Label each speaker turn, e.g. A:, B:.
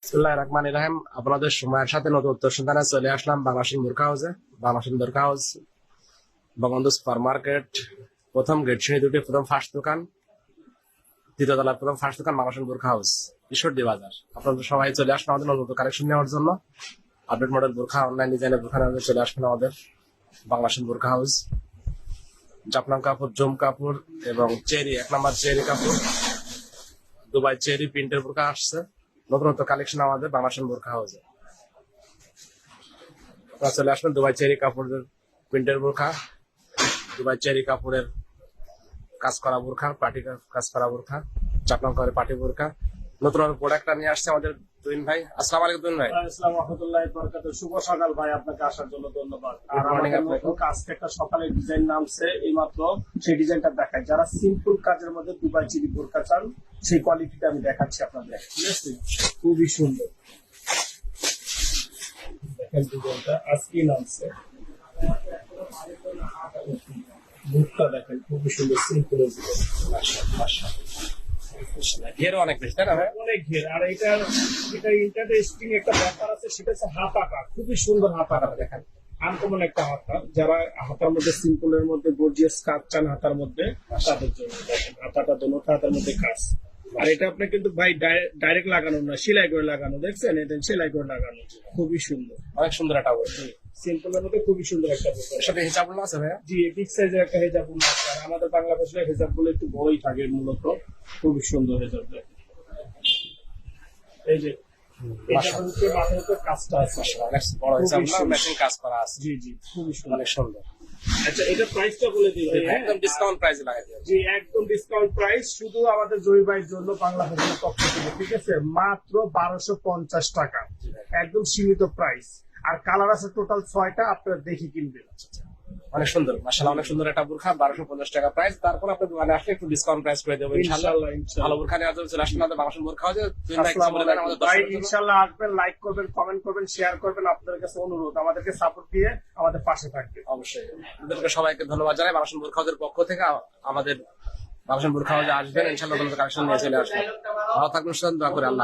A: বিসমিল্লাহির রহমানির রহিম। আপনাদের সময়ের সাথে নতুন উত্তর সন্ধানে চলে আসলাম বাংলাদেশের বোরখা হাউসে। বাংলাদেশের বোরখা হাউস বঙ্গবন্ধু সুপার মার্কেট, প্রথম গেট শ্রেণী দুটি, প্রথম ফার্স্ট দোকান, দ্বিতীয় তলার প্রথম ফার্স্ট দোকান বাংলাদেশের বোরখা হাউস, ঈশ্বরদী বাজার। আপনাদের সবাই চলে আসবেন আমাদের নতুন কালেকশন নেওয়ার জন্য। আপডেট মডেল বোরখা, অনলাইন ডিজাইনের বোরখা নেওয়ার জন্য চলে আসবেন আমাদের বাংলাদেশের বোরখা হাউস। জাফরান কাপড়, জম কাপড় এবং চেরি, 1 নম্বর চেরি কাপড়, দুবাই চেরি প্রিন্টের বোরখা আসছে। নতুন কালেকশন আমাদের বাংলাদেশের বোরখা হাউসে। আপনারা চলে আসবেন দুবাই চেরি কাপড়ের প্রিন্টের বোরখা, দুবাই চেরি কাপড়ের কাজ করা বোরখা, পার্টি কাজ করা বোরখা, চাপলাম করে পার্টি বোরখা। নতুন প্রোডাক্টটা নিয়ে আসছে আমাদের তুহিন ভাই। আসসালামু আলাইকুম তুহিন ভাই।
B: আসসালামু রাহমাতুল্লাহি ওয়া বারাকাতুহু। শুভ সকাল ভাই, আপনাকে আসার জন্য ধন্যবাদ। আর
A: Good morning
B: আমাদের
A: আপনাকে।
B: নতুন আজকে একটা সকালে ডিজাইন নামছে, এইমাত্র সেই ডিজাইনটা দেখাই। যারা সিম্পল কাজের মধ্যে দুবাই চিরি বোরকা চান, সেই কোয়ালিটিটা আমি দেখাচ্ছি আপনাদের। ঠিক আছে, খুবই সুন্দর। দেখেন ডিজাইনটা আজকেই নামছে। বুকটা দেখেন, খুবই সুন্দর সিম্পল
A: ঘেরও অনেক বেশি, তাই না ভাই?
B: অনেক ঘের। আর এটা ইন্টারেস্টিং একটা ব্যাপার আছে, সেটা হচ্ছে হাতাটা খুবই সুন্দর। হাতাটা দেখেন, আনকমন একটা হাতা। যারা হাতার মধ্যে সিম্পলের মধ্যে গর্জিয়াস কাজ চান হাতার মধ্যে, তাদের জন্য দেখেন হাতাটা দোনোটা হাতার মধ্যে কাজ। আর এটা আপনি কিন্তু ভাই ডাইরেক্ট লাগানো না, সেলাই করে লাগানো। দেখছেন, এটা সেলাই করে লাগানো, খুবই সুন্দর।
A: অনেক সুন্দর একটা বই।
B: সিম্পলের মধ্যে খুবই সুন্দর একটা ব্যাপার।
A: এর সাথে হিসাব আছে ভাইয়া?
B: জি, বিগ সাইজের একটা হেজাব আছে। আর আমাদের বাংলাদেশের হেজাব গুলো একটু বড়ই থাকে মূলত, খুবই সুন্দর হেজাব। এই যে এটা হচ্ছে মাথার উপর কাজটা আছে।
A: অনেক বড় হিসাব না,
B: সুন্দর।
A: ম্যাচিং কাজ করা আছে।
B: জি জি, খুবই সুন্দর।
A: অনেক সুন্দর।
B: আচ্ছা, এটা প্রাইসটা বলে দিই ভাই।
A: একদম ডিসকাউন্ট প্রাইসে লাগাই দিও।
B: জি, একদম ডিসকাউন্ট প্রাইস, শুধু আমাদের জয়ী ভাইয়ের জন্য বাংলাদেশের পক্ষ থেকে। ঠিক আছে, মাত্র 1250 টাকা, একদম সীমিত প্রাইস। আর কালার আছে টোটাল 6টা, আপনারা দেখে কিনবেন।
A: অনেক সুন্দর, মাশাআল্লাহ, অনেক সুন্দর একটা বোরখা, 1250 টাকা প্রাইস। তারপর আপনি দোকানে আসলে একটু ডিসকাউন্ট প্রাইস করে দেবো ইনশাআল্লাহ।
B: ইনশাআল্লাহ
A: ভালো
B: ইনশাআল্লাহ।
A: বোরখা নেওয়ার জন্য চলে আসবেন আমাদের বাংলাদেশের বোরখা হাউসে। তুহিন ভাই কিছু
B: আসসালামু
A: বলে দেন
B: আলাইকুম
A: আমাদের
B: ভাই,
A: দর্শকদের জন্য।
B: ইনশাআল্লাহ আসবেন, লাইক করবেন, কমেন্ট করবেন, শেয়ার করবেন। আপনাদের কাছে অনুরোধ, আমাদেরকে সাপোর্ট দিয়ে আমাদের পাশে থাকবেন।
A: অবশ্যই আপনাদেরকে সবাইকে ধন্যবাদ জানাই। বাংলাদেশের বোরখা হাউসের পক্ষ থেকে আমাদের বাংলাদেশের বোরখা হাউসে আসবেন ইনশাআল্লাহ। কালেকশন নিয়ে চলে আসবেন। ভালো থাকবেন, সুস্থ থাকবেন, দোয়া করে আল্লাহ।